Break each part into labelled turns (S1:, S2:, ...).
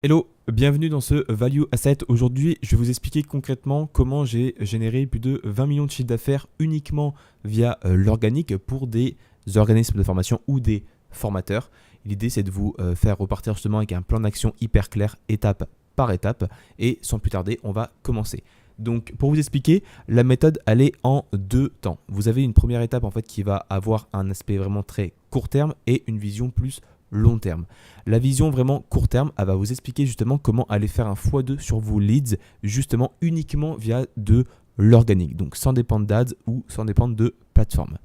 S1: Hello, bienvenue dans ce Value Asset. Aujourd'hui, je vais vous expliquer concrètement comment j'ai généré plus de 20 millions de chiffres d'affaires uniquement via l'organique pour des organismes de formation ou des formateurs. L'idée, c'est de vous faire repartir justement avec un plan d'action hyper clair, étape par étape. Et sans plus tarder, on va commencer. Donc, pour vous expliquer, la méthode, elle est en deux temps. Vous avez une première étape en fait qui va avoir un aspect vraiment très court terme et une vision plus long terme. La vision vraiment court terme, elle va vous expliquer justement comment aller faire un x2 sur vos leads, justement uniquement via de l'organique, donc sans dépendre d'ads ou sans dépendre de plateforme.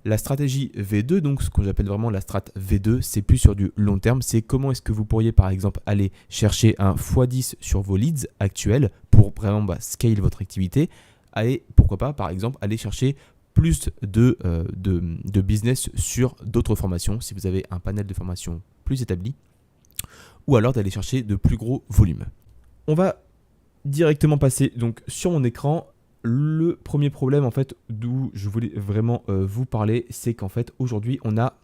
S1: La stratégie V2, donc ce que j'appelle vraiment la strat V2, c'est plus sur du long terme. C'est comment est-ce que vous pourriez par exemple aller chercher un x10 sur vos leads actuels pour vraiment scale votre activité et pourquoi pas par exemple aller chercher plus de business sur d'autres formations si vous avez un panel de formations plus établi ou alors d'aller chercher de plus gros volumes. On va directement passer donc sur mon écran. Le premier problème en fait d'où je voulais vraiment vous parler, c'est qu'en fait aujourd'hui on a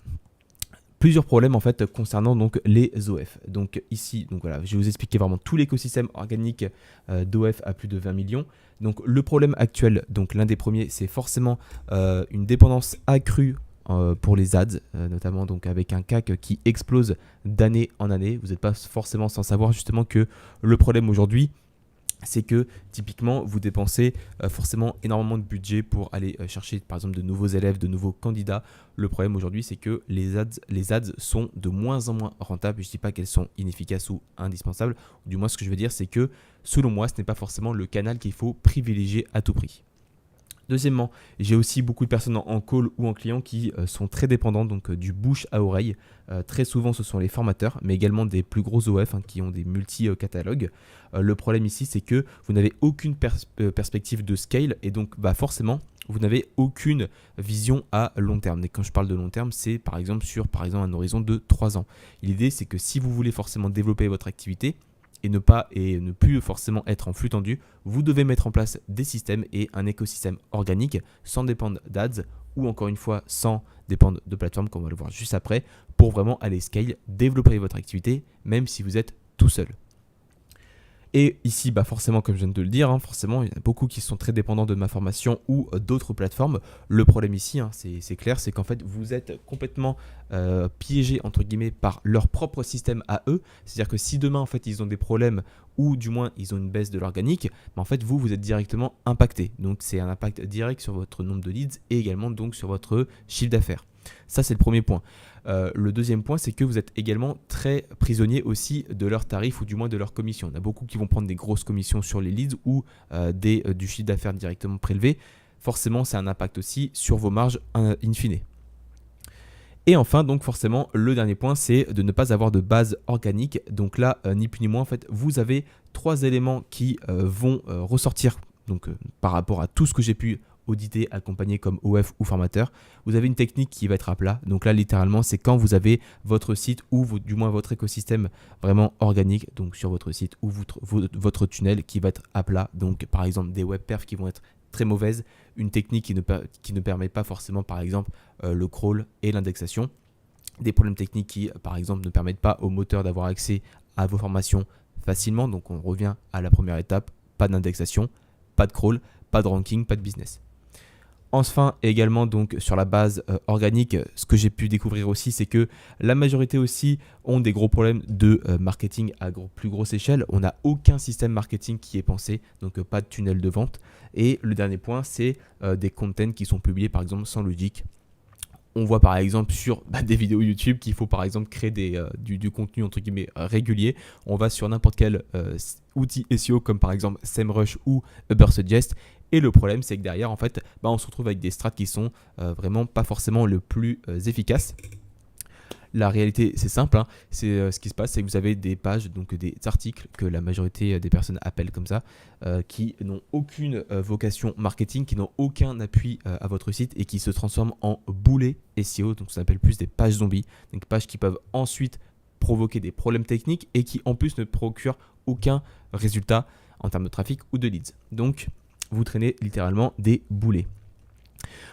S1: plusieurs problèmes en fait concernant donc les OF. Donc ici, donc voilà, je vais vous expliquer vraiment tout l'écosystème organique d'OF à plus de 20 millions. Donc le problème actuel, donc l'un des premiers, c'est forcément une dépendance accrue pour les ads, notamment donc avec un CAC qui explose d'année en année. Vous n'êtes pas forcément sans savoir justement que le problème aujourd'hui, c'est que typiquement vous dépensez forcément énormément de budget pour aller chercher par exemple de nouveaux élèves, de nouveaux candidats. Le problème aujourd'hui, c'est que les ads sont de moins en moins rentables. Je ne dis pas qu'elles sont inefficaces ou indispensables. Du moins, ce que je veux dire, c'est que selon moi, ce n'est pas forcément le canal qu'il faut privilégier à tout prix. Deuxièmement, j'ai aussi beaucoup de personnes en call ou en client qui sont très dépendantes donc, du bouche à oreille. Très souvent, ce sont les formateurs, mais également des plus gros OF qui ont des multi-catalogues. Le problème ici, c'est que vous n'avez aucune perspective de scale et donc forcément, vous n'avez aucune vision à long terme. Et quand je parle de long terme, c'est par exemple sur un horizon de 3 ans. L'idée, c'est que si vous voulez forcément développer votre activité, et ne plus forcément être en flux tendu, vous devez mettre en place des systèmes et un écosystème organique sans dépendre d'ads ou encore une fois sans dépendre de plateformes comme on va le voir juste après pour vraiment aller scale, développer votre activité même si vous êtes tout seul. Et ici, forcément, comme je viens de le dire, forcément, il y en a beaucoup qui sont très dépendants de ma formation ou d'autres plateformes. Le problème ici, c'est clair, c'est qu'en fait, vous êtes complètement piégé, entre guillemets, par leur propre système à eux. C'est-à-dire que si demain, en fait, ils ont des problèmes ou du moins, ils ont une baisse de l'organique, en fait, vous êtes directement impacté. Donc, c'est un impact direct sur votre nombre de leads et également donc sur votre chiffre d'affaires. Ça, c'est le premier point. Le deuxième point, c'est que vous êtes également très prisonnier aussi de leurs tarifs ou du moins de leurs commissions. Il y en a beaucoup qui vont prendre des grosses commissions sur les leads ou du chiffre d'affaires directement prélevé. Forcément, c'est un impact aussi sur vos marges in fine. Et enfin, donc forcément, le dernier point, c'est de ne pas avoir de base organique. Donc là, ni plus ni moins, en fait, vous avez 3 éléments qui vont ressortir donc, par rapport à tout ce que j'ai pu auditer, accompagné comme OF ou formateur. Vous avez une technique qui va être à plat. Donc là, littéralement, c'est quand vous avez votre site ou du moins votre écosystème vraiment organique, donc sur votre site ou votre tunnel qui va être à plat. Donc par exemple, des web perfs qui vont être très mauvaises, une technique qui ne permet pas forcément par exemple le crawl et l'indexation, des problèmes techniques qui par exemple ne permettent pas au moteur d'avoir accès à vos formations facilement. Donc on revient à la première étape, pas d'indexation, pas de crawl, pas de ranking, pas de business. Enfin, également donc sur la base organique, ce que j'ai pu découvrir aussi, c'est que la majorité aussi ont des gros problèmes de marketing à plus grosse échelle. On n'a aucun système marketing qui est pensé, donc pas de tunnel de vente. Et le dernier point, c'est des contents qui sont publiés par exemple sans logique. On voit par exemple sur des vidéos YouTube qu'il faut par exemple créer du contenu entre guillemets régulier. On va sur n'importe quel outil SEO comme par exemple SEMrush ou Ubersuggest. Et le problème, c'est que derrière, en fait, on se retrouve avec des strats qui sont vraiment pas forcément le plus efficaces. La réalité, c'est simple. C'est ce qui se passe, c'est que vous avez des pages, donc des articles que la majorité des personnes appellent comme ça, qui n'ont aucune vocation marketing, qui n'ont aucun appui à votre site et qui se transforment en boulets SEO. Donc, ça s'appelle plus des pages zombies, donc pages qui peuvent ensuite provoquer des problèmes techniques et qui en plus ne procurent aucun résultat en termes de trafic ou de leads. Donc, vous traînez littéralement des boulets.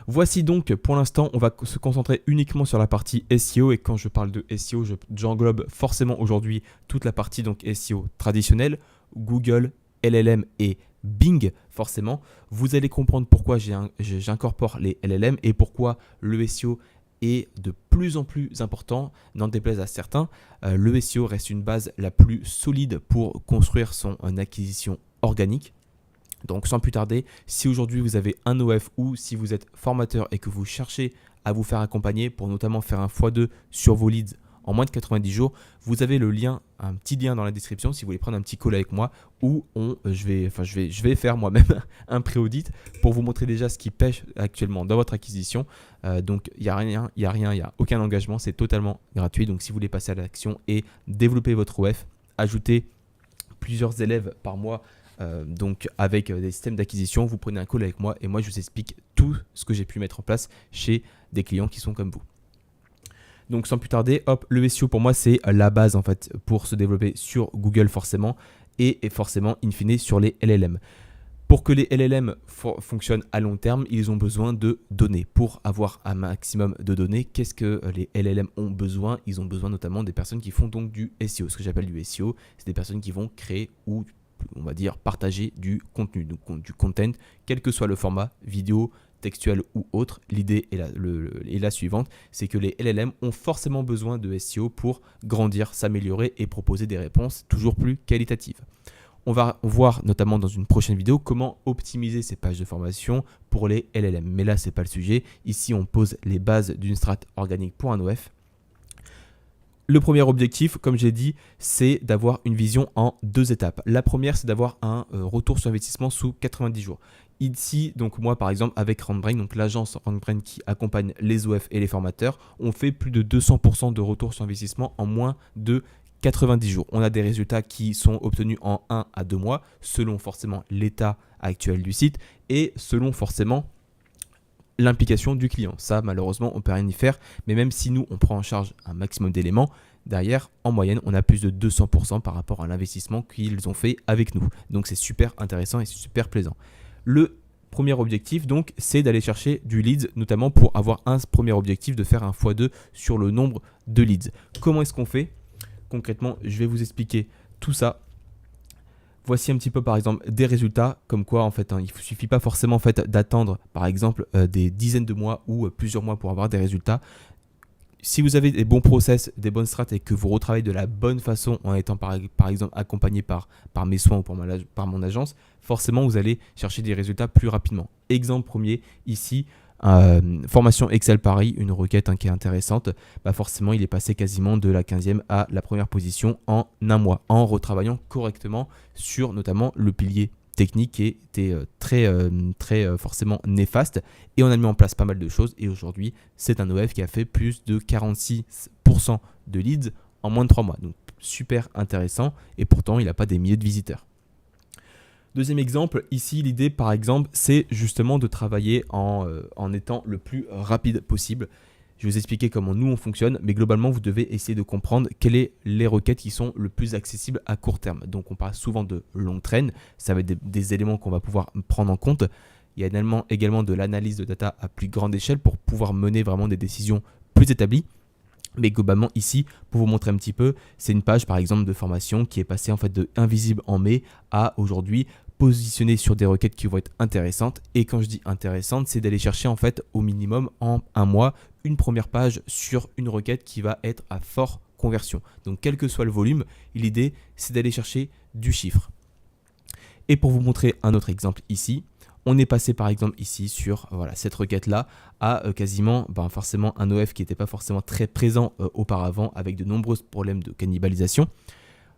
S1: Voici donc, pour l'instant, on va se concentrer uniquement sur la partie SEO. Et quand je parle de SEO, j'englobe forcément aujourd'hui toute la partie donc SEO traditionnelle, Google, LLM et Bing, forcément. Vous allez comprendre pourquoi j'incorpore les LLM et pourquoi le SEO est de plus en plus important, n'en déplaise à certains. Le SEO reste une base la plus solide pour construire son acquisition organique. Donc sans plus tarder, si aujourd'hui vous avez un OF ou si vous êtes formateur et que vous cherchez à vous faire accompagner pour notamment faire un x2 sur vos leads en moins de 90 jours, vous avez le lien, un petit lien dans la description si vous voulez prendre un petit call avec moi où je vais faire moi-même un pré-audit pour vous montrer déjà ce qui pêche actuellement dans votre acquisition. Donc il n'y a aucun engagement, c'est totalement gratuit. Donc si vous voulez passer à l'action et développer votre OF, ajouter plusieurs élèves par mois, donc avec des systèmes d'acquisition, vous prenez un call avec moi et moi je vous explique tout ce que j'ai pu mettre en place chez des clients qui sont comme vous. Donc sans plus tarder, hop, le SEO pour moi c'est la base en fait pour se développer sur Google forcément et forcément in fine sur les LLM. Pour que les LLM fonctionnent à long terme, ils ont besoin de données. Pour avoir un maximum de données, qu'est-ce que les LLM ont besoin? Ils ont besoin notamment des personnes qui font donc du SEO. Ce que j'appelle du SEO, c'est des personnes qui vont créer ou on va dire partager du contenu, donc du content, quel que soit le format, vidéo, textuel ou autre. L'idée est la suivante, c'est que les LLM ont forcément besoin de SEO pour grandir, s'améliorer et proposer des réponses toujours plus qualitatives. On va voir notamment dans une prochaine vidéo comment optimiser ces pages de formation pour les LLM. Mais là, ce n'est pas le sujet. Ici, on pose les bases d'une strat organique pour un OF. Le premier objectif, comme j'ai dit, c'est d'avoir une vision en 2 étapes. La première, c'est d'avoir un retour sur investissement sous 90 jours. Ici, donc moi par exemple avec RandBrain, donc l'agence RandBrain qui accompagne les OF et les formateurs, on fait plus de 200% de retour sur investissement en moins de 90 jours. On a des résultats qui sont obtenus en 1 à 2 mois, selon forcément l'état actuel du site et selon forcément l'implication du client. Ça, malheureusement, on ne peut rien y faire. Mais même si nous, on prend en charge un maximum d'éléments, derrière, en moyenne, on a plus de 200% par rapport à l'investissement qu'ils ont fait avec nous. Donc, c'est super intéressant et c'est super plaisant. Le premier objectif, donc, c'est d'aller chercher du leads, notamment pour avoir un premier objectif de faire un x2 sur le nombre de leads. Comment est-ce qu'on fait? Concrètement, je vais vous expliquer tout ça. Voici un petit peu par exemple des résultats comme quoi en fait il ne suffit pas forcément en fait d'attendre par exemple des dizaines de mois ou plusieurs mois pour avoir des résultats. Si vous avez des bons process, des bonnes stratégies et que vous retravaillez de la bonne façon en étant par exemple accompagné par mes soins ou par mon agence, forcément vous allez chercher des résultats plus rapidement. Exemple premier ici, formation Excel Paris, une requête qui est intéressante, forcément il est passé quasiment de la 15e à la première position en un mois, en retravaillant correctement sur notamment le pilier technique qui était très forcément néfaste, et on a mis en place pas mal de choses et aujourd'hui c'est un OF qui a fait plus de 46% de leads en moins de 3 mois, donc super intéressant et pourtant il n'a pas des milliers de visiteurs. Deuxième exemple, ici l'idée par exemple c'est justement de travailler en étant le plus rapide possible. Je vais vous expliquer comment nous on fonctionne, mais globalement vous devez essayer de comprendre quelles sont les requêtes qui sont le plus accessibles à court terme. Donc on parle souvent de long train, ça va être des éléments qu'on va pouvoir prendre en compte. Il y a également de l'analyse de data à plus grande échelle pour pouvoir mener vraiment des décisions plus établies. Mais globalement ici, pour vous montrer un petit peu, c'est une page par exemple de formation qui est passée en fait de invisible en mai à aujourd'hui positionnée sur des requêtes qui vont être intéressantes. Et quand je dis intéressantes, c'est d'aller chercher en fait au minimum en un mois une première page sur une requête qui va être à forte conversion. Donc quel que soit le volume, l'idée c'est d'aller chercher du chiffre. Et pour vous montrer un autre exemple ici, on est passé par exemple ici sur cette requête-là à quasiment forcément un OF qui n'était pas forcément très présent auparavant avec de nombreux problèmes de cannibalisation.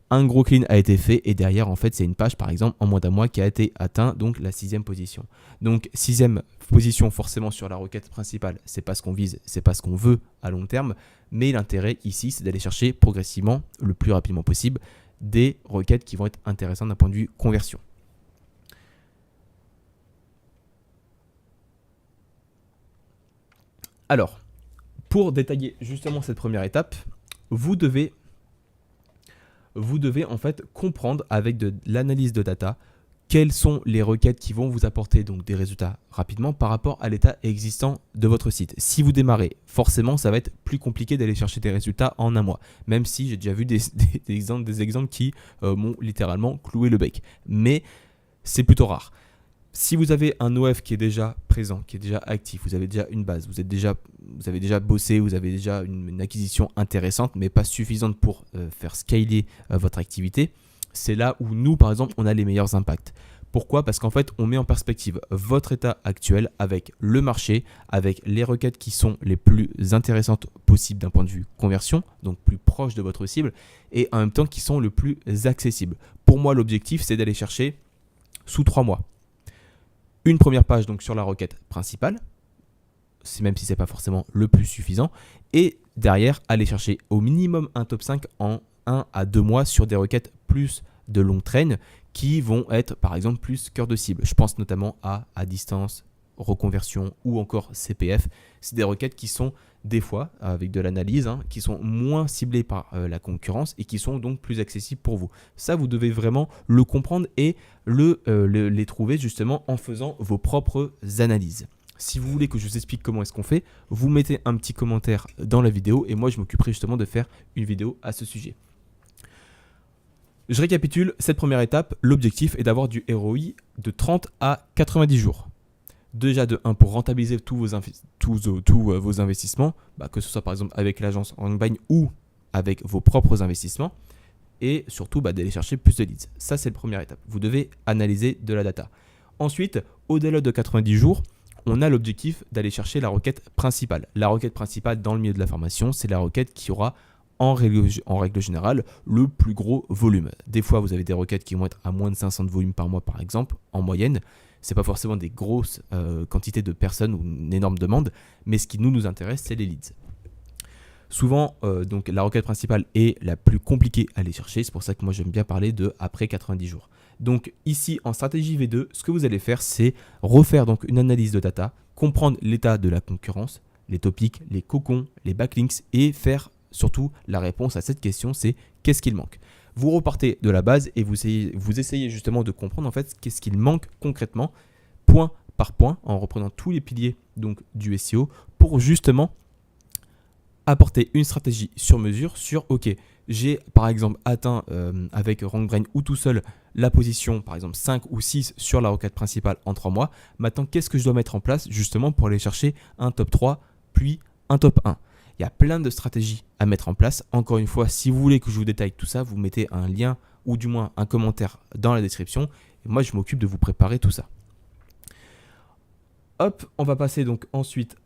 S1: Un gros clean a été fait et derrière en fait c'est une page par exemple en moins d'un mois qui a été atteint donc la 6e position. Donc 6e position forcément sur la requête principale, c'est pas ce qu'on vise, c'est pas ce qu'on veut à long terme, mais l'intérêt ici c'est d'aller chercher progressivement le plus rapidement possible des requêtes qui vont être intéressantes d'un point de vue conversion. Alors, pour détailler justement cette première étape, vous devez en fait comprendre avec de l'analyse de data quelles sont les requêtes qui vont vous apporter donc des résultats rapidement par rapport à l'état existant de votre site. Si vous démarrez, forcément, ça va être plus compliqué d'aller chercher des résultats en un mois, même si j'ai déjà vu des exemples qui m'ont littéralement cloué le bec. Mais c'est plutôt rare. Si vous avez un OF qui est déjà présent, qui est déjà actif, vous avez déjà une base, vous avez déjà bossé, vous avez déjà une acquisition intéressante, mais pas suffisante pour faire scaler votre activité, c'est là où nous, par exemple, on a les meilleurs impacts. Pourquoi ? Parce qu'en fait, on met en perspective votre état actuel avec le marché, avec les requêtes qui sont les plus intéressantes possibles d'un point de vue conversion, donc plus proche de votre cible, et en même temps qui sont le plus accessibles. Pour moi, l'objectif, c'est d'aller chercher sous 3 mois une première page donc sur la requête principale, même si ce n'est pas forcément le plus suffisant, et derrière, aller chercher au minimum un top 5 en 1 à 2 mois sur des requêtes plus de longue traîne qui vont être par exemple plus cœur de cible. Je pense notamment à distance, reconversion ou encore CPF. C'est des requêtes qui sont des fois, avec de l'analyse, qui sont moins ciblées par la concurrence et qui sont donc plus accessibles pour vous. Ça, vous devez vraiment le comprendre et les trouver justement en faisant vos propres analyses. Si vous voulez que je vous explique comment est-ce qu'on fait, vous mettez un petit commentaire dans la vidéo et moi je m'occuperai justement de faire une vidéo à ce sujet. Je récapitule cette première étape. L'objectif est d'avoir du ROI de 30 à 90 jours. Déjà de 1 pour rentabiliser tous vos investissements, que ce soit par exemple avec l'agence Rangbine ou avec vos propres investissements, et surtout d'aller chercher plus de leads. Ça, c'est la première étape. Vous devez analyser de la data. Ensuite, au-delà de 90 jours, on a l'objectif d'aller chercher la requête principale. La requête principale dans le milieu de la formation, c'est la requête qui aura en règle générale le plus gros volume. Des fois, vous avez des requêtes qui vont être à moins de 500 de volume par mois, par exemple, en moyenne. Ce n'est pas forcément des grosses quantités de personnes ou une énorme demande, mais ce qui nous intéresse, c'est les leads. Souvent, donc, la requête principale est la plus compliquée à aller chercher. C'est pour ça que moi, j'aime bien parler de après 90 jours. Donc ici, en stratégie V2, ce que vous allez faire, c'est refaire donc une analyse de data, comprendre l'état de la concurrence, les topics, les cocons, les backlinks et faire surtout la réponse à cette question, c'est qu'est-ce qu'il manque. Vous repartez de la base et vous essayez justement de comprendre en fait qu'est-ce qu'il manque concrètement, point par point, en reprenant tous les piliers donc, du SEO pour justement apporter une stratégie sur mesure sur OK, j'ai par exemple atteint avec RankBrain ou tout seul la position par exemple 5 ou 6 sur la requête principale en 3 mois. Maintenant, qu'est-ce que je dois mettre en place justement pour aller chercher un top 3 puis un top 1 ? Il y a plein de stratégies à mettre en place. Encore une fois, si vous voulez que je vous détaille tout ça, vous mettez un lien ou du moins un commentaire dans la description. Et moi, je m'occupe de vous préparer tout ça. Hop, on va passer donc ensuite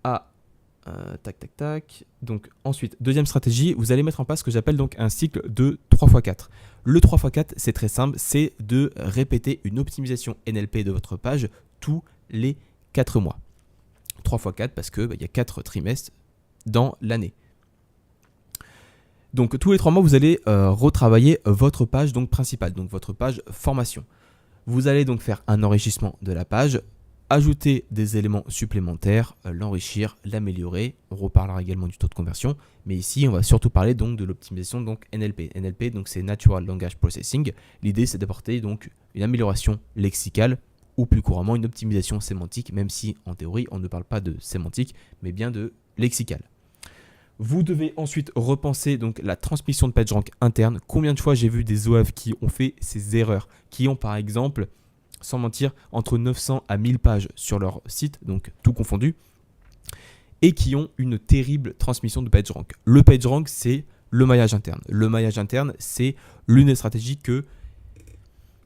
S1: à Donc ensuite, deuxième stratégie, vous allez mettre en place ce que j'appelle donc un cycle de 3x4. Le 3x4, c'est très simple, c'est de répéter une optimisation NLP de votre page tous les 4 mois. 3x4 parce que y a 4 trimestres dans l'année. Donc tous les 3 mois, vous allez retravailler votre page donc principale, donc votre page formation. Vous allez donc faire un enrichissement de la page, ajouter des éléments supplémentaires, l'enrichir, l'améliorer. On reparlera également du taux de conversion, mais ici on va surtout parler donc de l'optimisation donc NLP. NLP donc c'est Natural Language Processing. L'idée c'est d'apporter donc une amélioration lexicale ou plus couramment une optimisation sémantique, même si en théorie on ne parle pas de sémantique, mais bien de lexical. Vous devez ensuite repenser donc la transmission de PageRank interne. Combien de fois j'ai vu des OAV qui ont fait ces erreurs, qui ont par exemple, sans mentir, entre 900 à 1000 pages sur leur site, donc tout confondu, et qui ont une terrible transmission de PageRank. Le PageRank, c'est le maillage interne. Le maillage interne, c'est l'une des stratégies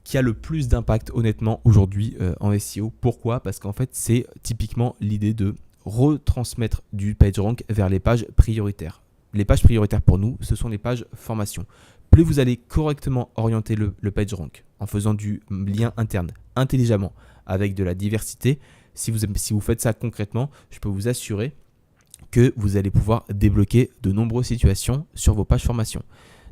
S1: qui a le plus d'impact honnêtement aujourd'hui en SEO. Pourquoi ? Parce qu'en fait, c'est typiquement l'idée de retransmettre du PageRank vers les pages prioritaires. Les pages prioritaires pour nous, ce sont les pages formation. Plus vous allez correctement orienter le PageRank en faisant du lien interne intelligemment avec de la diversité, si vous faites ça concrètement, je peux vous assurer que vous allez pouvoir débloquer de nombreuses situations sur vos pages formation.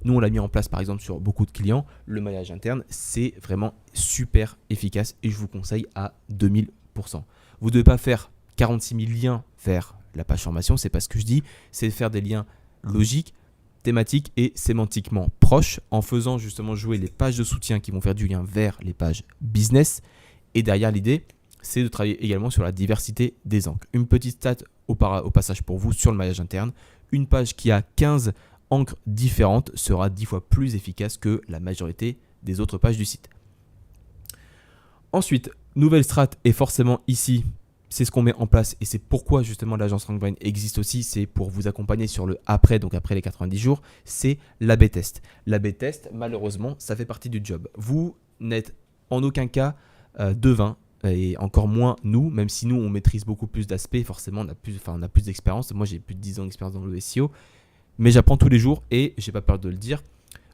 S1: Nous, on l'a mis en place par exemple sur beaucoup de clients. Le maillage interne, c'est vraiment super efficace et je vous conseille à 2000%. Vous ne devez pas faire 46 000 liens vers la page formation, c'est pas ce que je dis, c'est faire des liens logiques, thématique et sémantiquement proche en faisant justement jouer les pages de soutien qui vont faire du lien vers les pages business. Et derrière, l'idée, c'est de travailler également sur la diversité des encres. Une petite stat au passage pour vous sur le maillage interne. Une page qui a 15 encres différentes sera 10 fois plus efficace que la majorité des autres pages du site. Ensuite, nouvelle strat est forcément ici. C'est ce qu'on met en place et c'est pourquoi justement l'agence RankBrain existe aussi. C'est pour vous accompagner sur le après, donc après les 90 jours. C'est l'A/B test. L'A/B test, malheureusement, ça fait partie du job. Vous n'êtes en aucun cas devin et encore moins nous, même si nous on maîtrise beaucoup plus d'aspects. Forcément, on a plus d'expérience. Moi, j'ai plus de 10 ans d'expérience dans le SEO, mais j'apprends tous les jours et j'ai pas peur de le dire.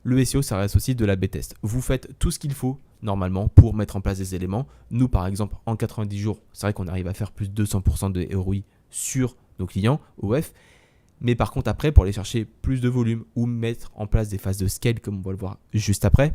S1: Le SEO, ça reste aussi de l'A/B test. Vous faites tout ce qu'il faut normalement pour mettre en place des éléments. Nous, par exemple, en 90 jours, c'est vrai qu'on arrive à faire plus de 200% de ROI sur nos clients OF. Mais par contre, après, pour aller chercher plus de volume ou mettre en place des phases de scale, comme on va le voir juste après,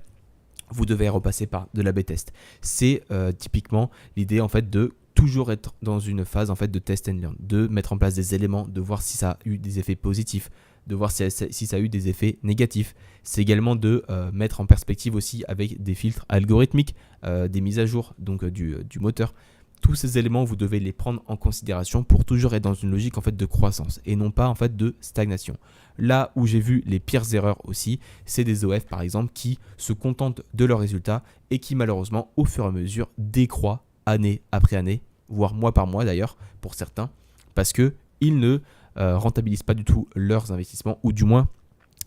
S1: vous devez repasser par de l'A/B test. C'est typiquement l'idée en fait de toujours être dans une phase en fait de test and learn, de mettre en place des éléments, de voir si ça a eu des effets positifs, de voir si ça a eu des effets négatifs. C'est également de mettre en perspective aussi avec des filtres algorithmiques, des mises à jour donc du moteur. Tous ces éléments, vous devez les prendre en considération pour toujours être dans une logique en fait de croissance et non pas en fait de stagnation. Là où j'ai vu les pires erreurs aussi, c'est des OF par exemple qui se contentent de leurs résultats et qui malheureusement au fur et à mesure décroît année après année, voire mois par mois d'ailleurs pour certains, parce qu'ils ne rentabilisent pas du tout leurs investissements ou du moins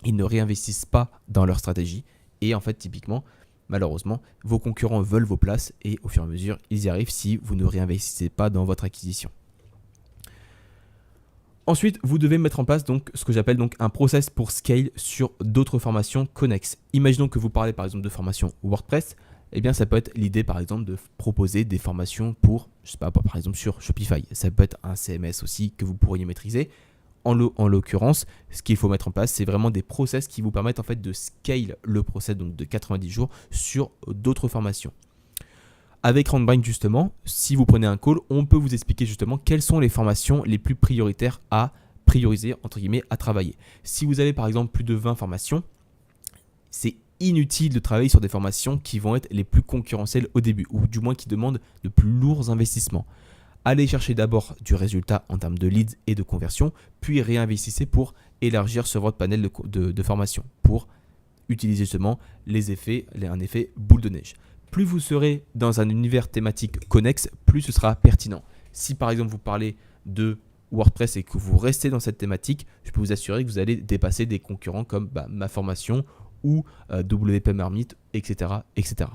S1: ils ne réinvestissent pas dans leur stratégie et en fait typiquement malheureusement, vos concurrents veulent vos places et au fur et à mesure, ils y arrivent si vous ne réinvestissez pas dans votre acquisition. Ensuite, vous devez mettre en place donc ce que j'appelle donc un process pour scale sur d'autres formations connexes. Imaginons que vous parlez par exemple de formation WordPress, eh bien ça peut être l'idée par exemple de proposer des formations pour, je sais pas, par exemple sur Shopify. Ça peut être un CMS aussi que vous pourriez maîtriser. En l'occurrence, ce qu'il faut mettre en place, c'est vraiment des process qui vous permettent en fait de scale le process donc de 90 jours sur d'autres formations. Avec RankBrain justement, si vous prenez un call, on peut vous expliquer justement quelles sont les formations les plus prioritaires à prioriser, entre guillemets, à travailler. Si vous avez par exemple plus de 20 formations, c'est inutile de travailler sur des formations qui vont être les plus concurrentielles au début ou du moins qui demandent de plus lourds investissements. Allez chercher d'abord du résultat en termes de leads et de conversion, puis réinvestissez pour élargir sur votre panel de formation, pour utiliser justement un effet boule de neige. Plus vous serez dans un univers thématique connexe, plus ce sera pertinent. Si par exemple vous parlez de WordPress et que vous restez dans cette thématique, je peux vous assurer que vous allez dépasser des concurrents comme ma formation ou WP Marmite, etc., etc.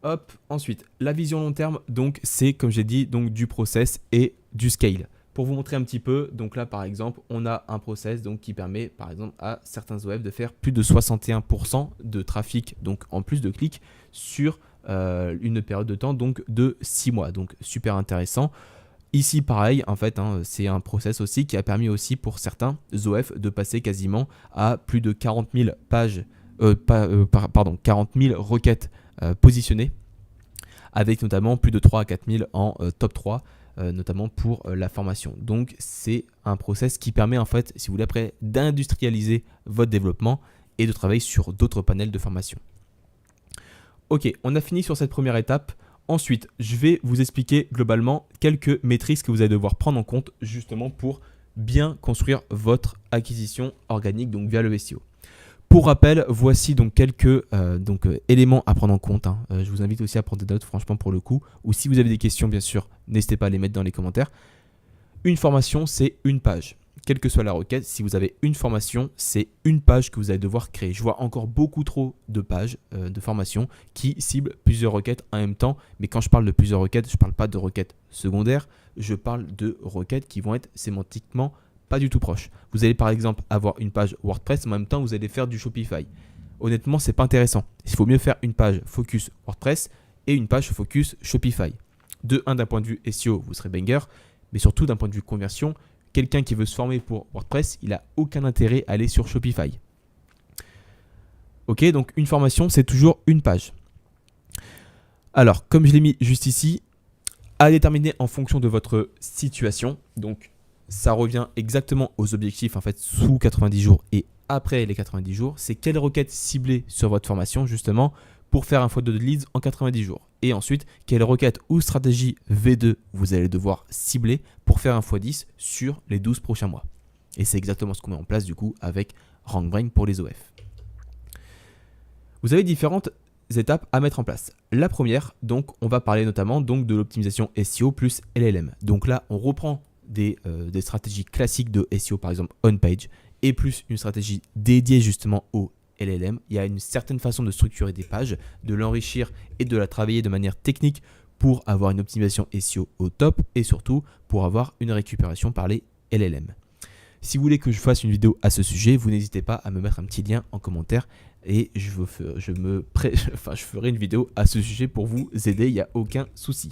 S1: Hop, ensuite, la vision long terme, donc c'est comme j'ai dit, donc du process et du scale. Pour vous montrer un petit peu, donc là par exemple, on a un process donc, qui permet par exemple à certains OF de faire plus de 61% de trafic, donc en plus de clics, sur une période de temps donc de 6 mois. Donc super intéressant. Ici pareil, en fait, c'est un process aussi qui a permis aussi pour certains OF de passer quasiment à plus de 40 000 pages, 40 000 requêtes positionnées, avec notamment plus de 3 à 4 000 en top 3, notamment pour la formation. Donc c'est un process qui permet en fait, si vous voulez après, d'industrialiser votre développement et de travailler sur d'autres panels de formation. Ok, on a fini sur cette première étape. Ensuite, je vais vous expliquer globalement quelques métriques que vous allez devoir prendre en compte justement pour bien construire votre acquisition organique donc via le SEO. Pour rappel, voici donc quelques éléments à prendre en compte. Je vous invite aussi à prendre des notes franchement pour le coup. Ou si vous avez des questions, bien sûr, n'hésitez pas à les mettre dans les commentaires. Une formation, c'est une page. Quelle que soit la requête, si vous avez une formation, c'est une page que vous allez devoir créer. Je vois encore beaucoup trop de pages de formation qui ciblent plusieurs requêtes en même temps. Mais quand je parle de plusieurs requêtes, je ne parle pas de requêtes secondaires. Je parle de requêtes qui vont être sémantiquement pas du tout proche. Vous allez par exemple avoir une page WordPress, en même temps vous allez faire du Shopify. Honnêtement, c'est pas intéressant. Il faut mieux faire une page focus WordPress et une page focus Shopify. D'un point de vue SEO, vous serez banger, mais surtout d'un point de vue conversion, quelqu'un qui veut se former pour WordPress, il n'a aucun intérêt à aller sur Shopify. Ok, donc une formation, c'est toujours une page. Alors, comme je l'ai mis juste ici, à déterminer en fonction de votre situation, donc ça revient exactement aux objectifs en fait sous 90 jours et après les 90 jours. C'est quelle requête cibler sur votre formation justement pour faire un x2 de leads en 90 jours. Et ensuite, quelle requête ou stratégie V2 vous allez devoir cibler pour faire un x10 sur les 12 prochains mois. Et c'est exactement ce qu'on met en place du coup avec RankBrain pour les OF. Vous avez différentes étapes à mettre en place. La première, donc, on va parler notamment donc, de l'optimisation SEO plus LLM. Donc là, on reprend des stratégies classiques de SEO, par exemple on-page, et plus une stratégie dédiée justement au LLM. Il y a une certaine façon de structurer des pages, de l'enrichir et de la travailler de manière technique pour avoir une optimisation SEO au top et surtout pour avoir une récupération par les LLM. Si vous voulez que je fasse une vidéo à ce sujet, vous n'hésitez pas à me mettre un petit lien en commentaire et je ferai une vidéo à ce sujet pour vous aider, il n'y a aucun souci.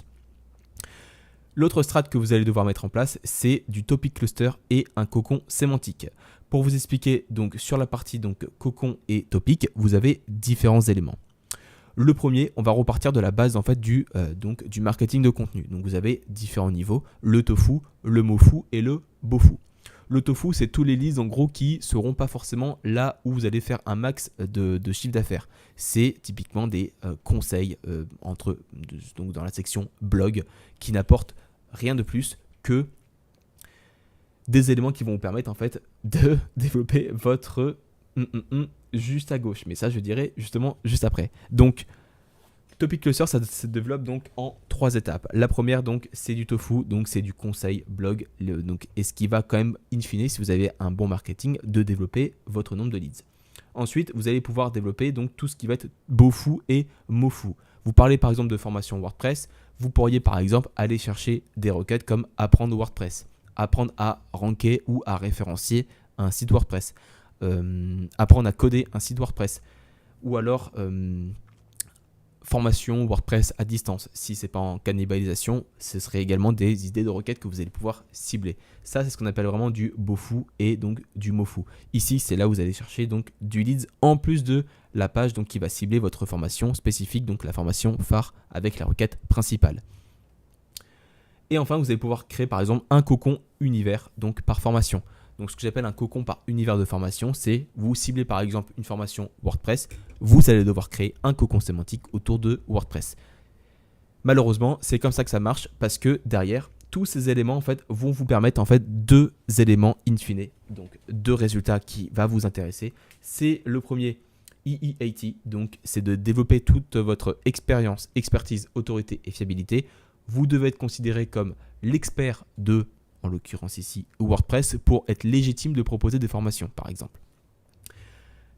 S1: L'autre strat que vous allez devoir mettre en place, c'est du topic cluster et un cocon sémantique. Pour vous expliquer, donc sur la partie donc, cocon et topic, vous avez différents éléments. Le premier, on va repartir de la base en fait du marketing de contenu. Donc vous avez différents niveaux, le tofu, le mofu et le bofu. Le tofu, c'est tous les leads en gros qui ne seront pas forcément là où vous allez faire un max de chiffre d'affaires. C'est typiquement des conseils donc dans la section blog qui n'apportent rien de plus que des éléments qui vont vous permettre en fait de développer votre juste à gauche. Mais ça, je dirais justement juste après. Donc, Topic Cluster, ça se développe donc en 3 étapes. La première, donc, c'est du tofu, donc c'est du conseil blog. Et ce qui va quand même, in fine, si vous avez un bon marketing, de développer votre nombre de leads. Ensuite, vous allez pouvoir développer donc tout ce qui va être bofu et mofu. Vous parlez par exemple de formation WordPress, vous pourriez par exemple aller chercher des requêtes comme apprendre WordPress, apprendre à ranker ou à référencier un site WordPress, apprendre à coder un site WordPress, ou alors formation WordPress à distance. Si ce n'est pas en cannibalisation, ce serait également des idées de requêtes que vous allez pouvoir cibler. Ça, c'est ce qu'on appelle vraiment du bofu et donc du mofu. Ici, c'est là où vous allez chercher donc du leads en plus de la page donc, qui va cibler votre formation spécifique, donc la formation phare avec la requête principale. Et enfin, vous allez pouvoir créer par exemple un cocon univers donc par formation. Donc ce que j'appelle un cocon par univers de formation, c'est vous ciblez par exemple une formation WordPress, vous allez devoir créer un cocon sémantique autour de WordPress. Malheureusement, c'est comme ça que ça marche parce que derrière, tous ces éléments en fait vont vous permettre en fait 2 éléments in fine, donc 2 résultats qui va vous intéresser. C'est le premier EEAT, donc c'est de développer toute votre expérience, expertise, autorité et fiabilité. Vous devez être considéré comme l'expert de, en l'occurrence ici, WordPress pour être légitime de proposer des formations, par exemple.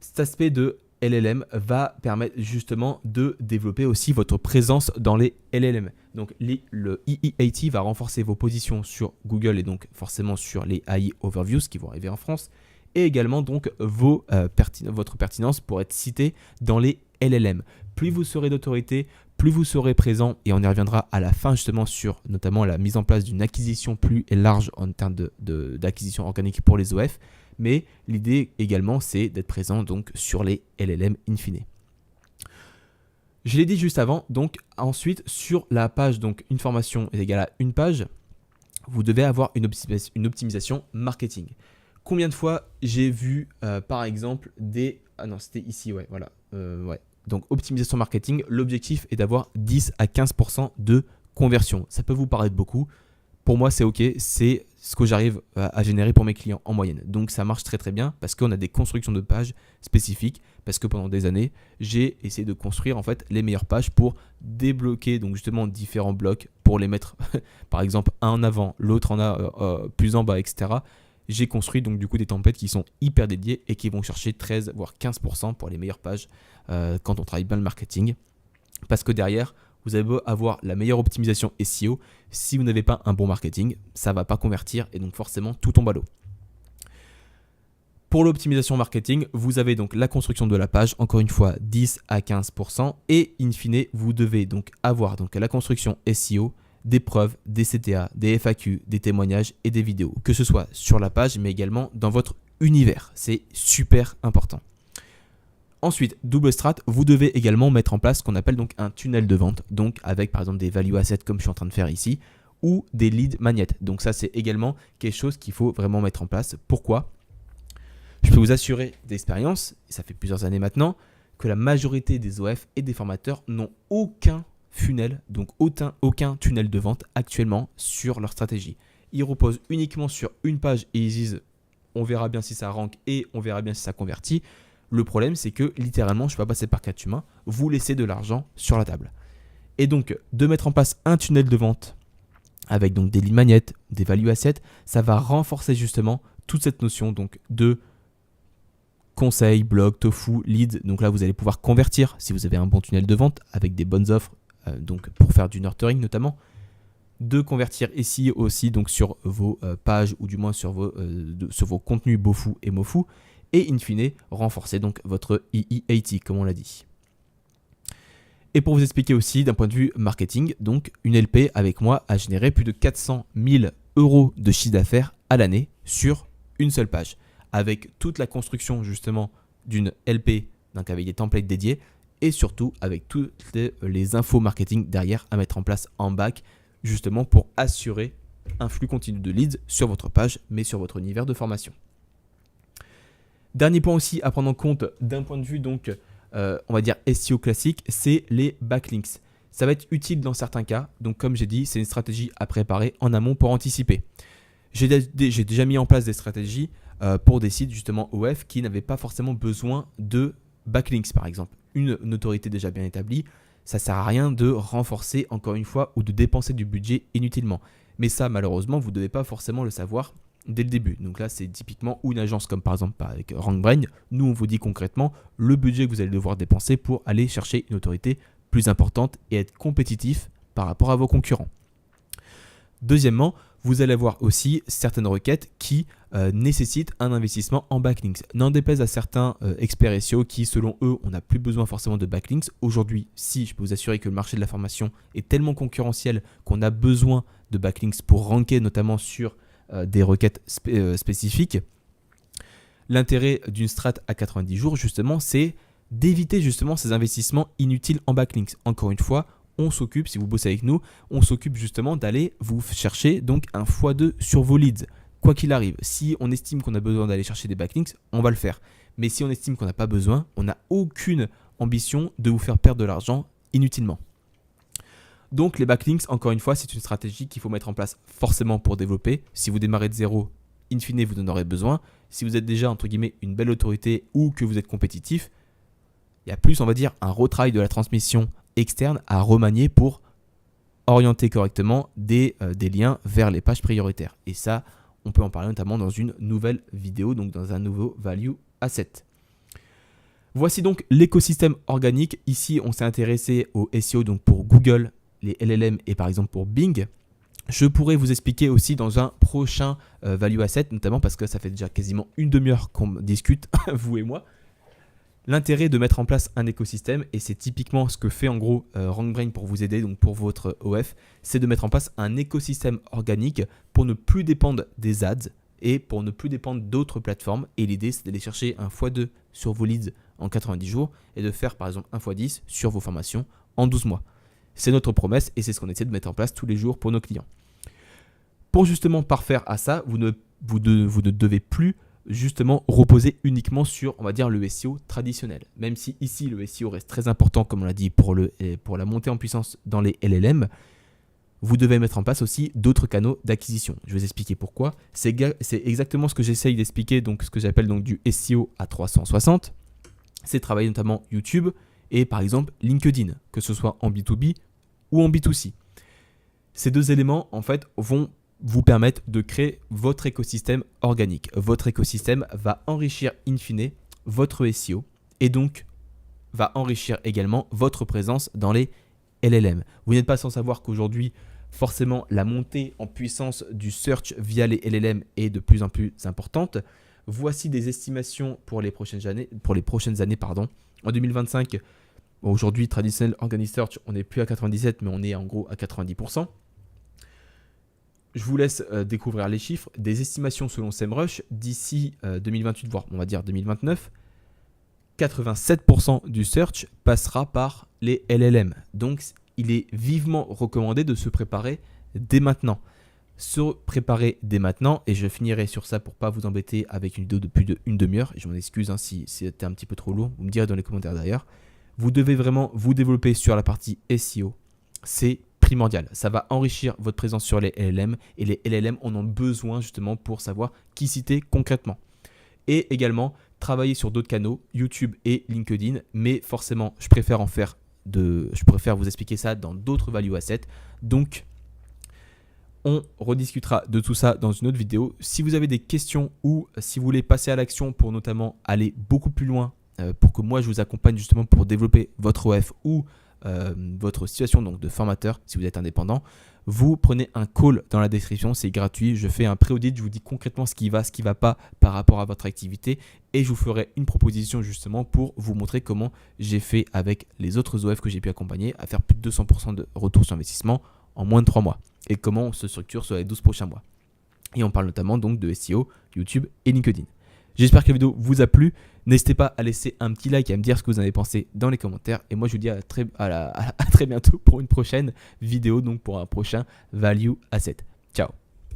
S1: Cet aspect de LLM va permettre justement de développer aussi votre présence dans les LLM. Donc le EEAT va renforcer vos positions sur Google et donc forcément sur les AI Overviews qui vont arriver en France et également donc votre pertinence pour être cité dans les LLM. Plus vous serez d'autorité, plus vous serez présent, et on y reviendra à la fin justement sur notamment la mise en place d'une acquisition plus large en termes d'acquisition organique pour les OF, mais l'idée également c'est d'être présent donc sur les LLM in fine. Je l'ai dit juste avant, donc ensuite sur la page, donc une formation est égale à une page, vous devez avoir une optimisation marketing. Combien de fois j'ai vu par exemple des... Ah non, c'était ici, ouais, voilà. Ouais. Donc optimisation marketing, l'objectif est d'avoir 10 à 15% de conversion. Ça peut vous paraître beaucoup. Pour moi, c'est OK. C'est ce que j'arrive à générer pour mes clients en moyenne. Donc ça marche très très bien parce qu'on a des constructions de pages spécifiques. Parce que pendant des années, j'ai essayé de construire en fait les meilleures pages pour débloquer donc justement différents blocs pour les mettre par exemple un en avant, l'autre en a plus en bas, etc. J'ai construit donc du coup des templates qui sont hyper dédiés et qui vont chercher 13 voire 15% pour les meilleures pages quand on travaille bien le marketing. Parce que derrière, vous avez beau avoir la meilleure optimisation SEO, si vous n'avez pas un bon marketing, ça ne va pas convertir et donc forcément tout tombe à l'eau. Pour l'optimisation marketing, vous avez donc la construction de la page, encore une fois 10 à 15% et in fine, vous devez donc avoir donc la construction SEO, des preuves, des CTA, des FAQ, des témoignages et des vidéos, que ce soit sur la page mais également dans votre univers. C'est super important. Ensuite, double strat, vous devez également mettre en place ce qu'on appelle donc un tunnel de vente, donc avec par exemple des value assets comme je suis en train de faire ici, ou des lead magnets. Donc ça, c'est également quelque chose qu'il faut vraiment mettre en place. Pourquoi ? Je peux vous assurer d'expérience, et ça fait plusieurs années maintenant, que la majorité des OF et des formateurs n'ont aucun funnel, donc aucun tunnel de vente actuellement sur leur stratégie. Ils reposent uniquement sur une page et ils disent on verra bien si ça rank et on verra bien si ça convertit. Le problème, c'est que littéralement, je ne peux pas passer par 4 humains, vous laissez de l'argent sur la table. Et donc, de mettre en place un tunnel de vente avec donc des lead magnets, des value assets, ça va renforcer justement toute cette notion donc de conseil, blog, tofu, lead. Donc là, vous allez pouvoir convertir si vous avez un bon tunnel de vente avec des bonnes offres, donc pour faire du nurturing notamment. De convertir ici aussi donc sur vos pages ou du moins sur vos contenus Bofu et Mofu. Et in fine, renforcer donc votre EE80 comme on l'a dit. Et pour vous expliquer aussi d'un point de vue marketing, donc une LP avec moi a généré plus de 400 000 € de chiffre d'affaires à l'année sur une seule page. Avec toute la construction justement d'une LP, donc avec des templates dédiés et surtout avec toutes les infos marketing derrière à mettre en place en back justement pour assurer un flux continu de leads sur votre page mais sur votre univers de formation. Dernier point aussi à prendre en compte d'un point de vue donc on va dire SEO classique, c'est les backlinks. Ça va être utile dans certains cas, donc comme j'ai dit, c'est une stratégie à préparer en amont pour anticiper. J'ai déjà mis en place des stratégies pour des sites justement OF qui n'avaient pas forcément besoin de backlinks par exemple. Une autorité déjà bien établie, ça ne sert à rien de renforcer encore une fois ou de dépenser du budget inutilement. Mais ça malheureusement, vous ne devez pas forcément le savoir dès le début. Donc là, c'est typiquement une agence comme par exemple avec RankBrain. Nous, on vous dit concrètement le budget que vous allez devoir dépenser pour aller chercher une autorité plus importante et être compétitif par rapport à vos concurrents. Deuxièmement, vous allez avoir aussi certaines requêtes qui nécessitent un investissement en backlinks. N'en déplaise à certains experts SEO qui, selon eux, on n'a plus besoin forcément de backlinks. Aujourd'hui, si je peux vous assurer que le marché de la formation est tellement concurrentiel qu'on a besoin de backlinks pour ranker notamment sur des requêtes spécifiques. L'intérêt d'une strat à 90 jours, justement, c'est d'éviter justement ces investissements inutiles en backlinks. Encore une fois, on s'occupe, si vous bossez avec nous, on s'occupe justement d'aller vous chercher donc un x2 sur vos leads. Quoi qu'il arrive, si on estime qu'on a besoin d'aller chercher des backlinks, on va le faire. Mais si on estime qu'on n'a pas besoin, on n'a aucune ambition de vous faire perdre de l'argent inutilement. Donc les backlinks, encore une fois, c'est une stratégie qu'il faut mettre en place forcément pour développer. Si vous démarrez de zéro, in fine, vous en aurez besoin. Si vous êtes déjà, entre guillemets, une belle autorité ou que vous êtes compétitif, il y a plus, on va dire, un retravail de la transmission externe à remanier pour orienter correctement des liens vers les pages prioritaires. Et ça, on peut en parler notamment dans une nouvelle vidéo, donc dans un nouveau value asset. Voici donc l'écosystème organique. Ici, on s'est intéressé au SEO donc pour Google, les LLM et par exemple pour Bing. Je pourrais vous expliquer aussi dans un prochain value asset, notamment parce que ça fait déjà quasiment une demi-heure qu'on discute, vous et moi. L'intérêt de mettre en place un écosystème, et c'est typiquement ce que fait en gros RankBrain pour vous aider, donc pour votre OF, c'est de mettre en place un écosystème organique pour ne plus dépendre des ads et pour ne plus dépendre d'autres plateformes. Et l'idée, c'est d'aller chercher un x2 sur vos leads en 90 jours et de faire par exemple un x10 sur vos formations en 12 mois. C'est notre promesse et c'est ce qu'on essaie de mettre en place tous les jours pour nos clients. Pour justement parfaire à ça, vous ne devez plus justement reposer uniquement sur, on va dire, le SEO traditionnel. Même si ici, le SEO reste très important, comme on l'a dit, pour la montée en puissance dans les LLM, vous devez mettre en place aussi d'autres canaux d'acquisition. Je vais vous expliquer pourquoi. C'est exactement ce que j'essaye d'expliquer, donc ce que j'appelle donc du SEO à 360. C'est travailler notamment YouTube et par exemple LinkedIn, que ce soit en B2B ou en B2C. Ces deux éléments, en fait, vont vous permettre de créer votre écosystème organique. Votre écosystème va enrichir in fine votre SEO et donc va enrichir également votre présence dans les LLM. Vous n'êtes pas sans savoir qu'aujourd'hui, forcément, la montée en puissance du search via les LLM est de plus en plus importante. Voici des estimations pour les prochaines années. En 2025, aujourd'hui, Traditional Organic Search, on n'est plus à 97, mais on est en gros à 90%. Je vous laisse découvrir les chiffres. Des estimations selon SEMrush, d'ici 2028, voire on va dire 2029, 87% du search passera par les LLM. Donc, il est vivement recommandé de se préparer dès maintenant. Se préparer dès maintenant, et je finirai sur ça pour pas vous embêter avec une vidéo de plus d'une demi-heure. Je m'en excuse si c'était un petit peu trop lourd, vous me direz dans les commentaires derrière. Vous devez vraiment vous développer sur la partie SEO, c'est primordial. Ça va enrichir votre présence sur les LLM, et les LLM en ont besoin justement pour savoir qui citer concrètement. Et également travailler sur d'autres canaux, YouTube et LinkedIn, mais forcément je préfère vous expliquer ça dans d'autres value assets. Donc on rediscutera de tout ça dans une autre vidéo. Si vous avez des questions ou si vous voulez passer à l'action pour notamment aller beaucoup plus loin, pour que moi je vous accompagne justement pour développer votre OF ou votre situation donc de formateur, si vous êtes indépendant, vous prenez un call dans la description, c'est gratuit. Je fais un pré-audit, je vous dis concrètement ce qui va pas par rapport à votre activité, et je vous ferai une proposition justement pour vous montrer comment j'ai fait avec les autres OF que j'ai pu accompagner à faire plus de 200% de retour sur investissement en moins de 3 mois, et comment on se structure sur les 12 prochains mois. Et on parle notamment donc de SEO, YouTube et LinkedIn. J'espère que la vidéo vous a plu. N'hésitez pas à laisser un petit like et à me dire ce que vous en avez pensé dans les commentaires. Et moi, je vous dis à très bientôt pour une prochaine vidéo, donc pour un prochain Value Asset. Ciao.